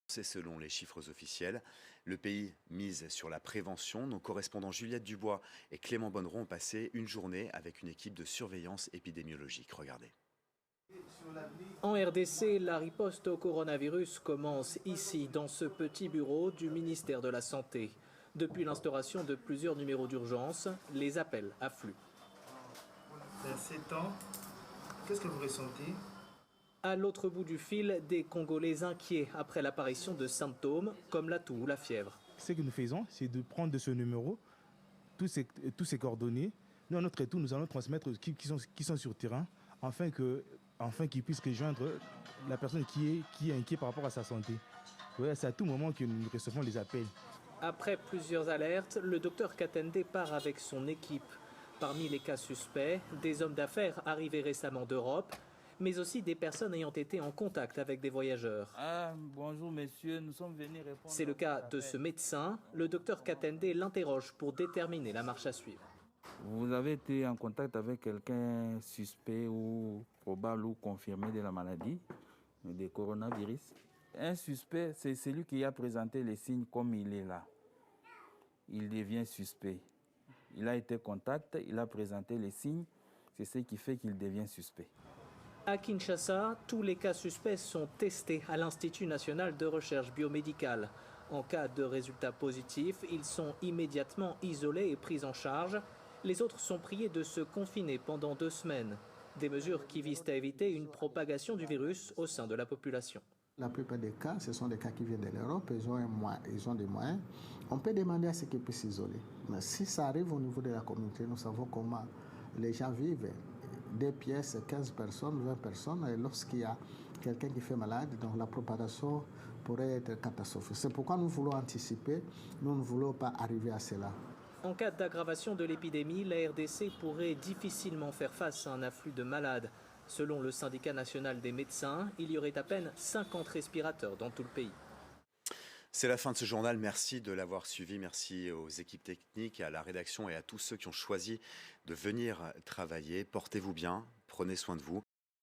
C'est selon les chiffres officiels. Le pays mise sur la prévention. Nos correspondants Juliette Dubois et Clément Bonneron ont passé une journée avec une équipe de surveillance épidémiologique. Regardez. En RDC, la riposte au coronavirus commence ici, dans ce petit bureau du ministère de la Santé. Depuis l'instauration de plusieurs numéros d'urgence, les appels affluent. C'est 7 ans. Qu'est-ce que vous ressentez? À l'autre bout du fil, des Congolais inquiets après l'apparition de symptômes comme la toux ou la fièvre. Ce que nous faisons, c'est de prendre de ce numéro tous ces coordonnées. Nous, à notre tour, nous allons transmettre qui sont sur terrain afin qu'ils puissent rejoindre la personne qui est inquiète par rapport à sa santé. Ouais, c'est à tout moment que nous recevons les appels. Après plusieurs alertes, le docteur Katende part avec son équipe. Parmi les cas suspects, des hommes d'affaires arrivés récemment d'Europe, mais aussi des personnes ayant été en contact avec des voyageurs. Bonjour messieurs, nous sommes venus répondre. C'est le cas de ce médecin. Le docteur Katende l'interroge pour déterminer la marche à suivre. Vous avez été en contact avec quelqu'un suspect ou probable ou confirmé de la maladie, du coronavirus? Un suspect, c'est celui qui a présenté les signes comme il est là. Il devient suspect. Il a été contact, il a présenté les signes, c'est ce qui fait qu'il devient suspect. À Kinshasa, tous les cas suspects sont testés à l'Institut national de recherche biomédicale. En cas de résultats positifs, ils sont immédiatement isolés et pris en charge. Les autres sont priés de se confiner pendant 2 semaines. Des mesures qui visent à éviter une propagation du virus au sein de la population. La plupart des cas, ce sont des cas qui viennent de l'Europe, ils ont des moyens. On peut demander à ce qu'ils puissent s'isoler. Mais si ça arrive au niveau de la communauté, nous savons comment les gens vivent. Des pièces, 15 personnes, 20 personnes, et lorsqu'il y a quelqu'un qui fait malade, donc la propagation pourrait être catastrophique. C'est pourquoi nous voulons anticiper, nous ne voulons pas arriver à cela. En cas d'aggravation de l'épidémie, la RDC pourrait difficilement faire face à un afflux de malades. Selon le syndicat national des médecins, il y aurait à peine 50 respirateurs dans tout le pays. C'est la fin de ce journal. Merci de l'avoir suivi. Merci aux équipes techniques, à la rédaction et à tous ceux qui ont choisi de venir travailler. Portez-vous bien, prenez soin de vous.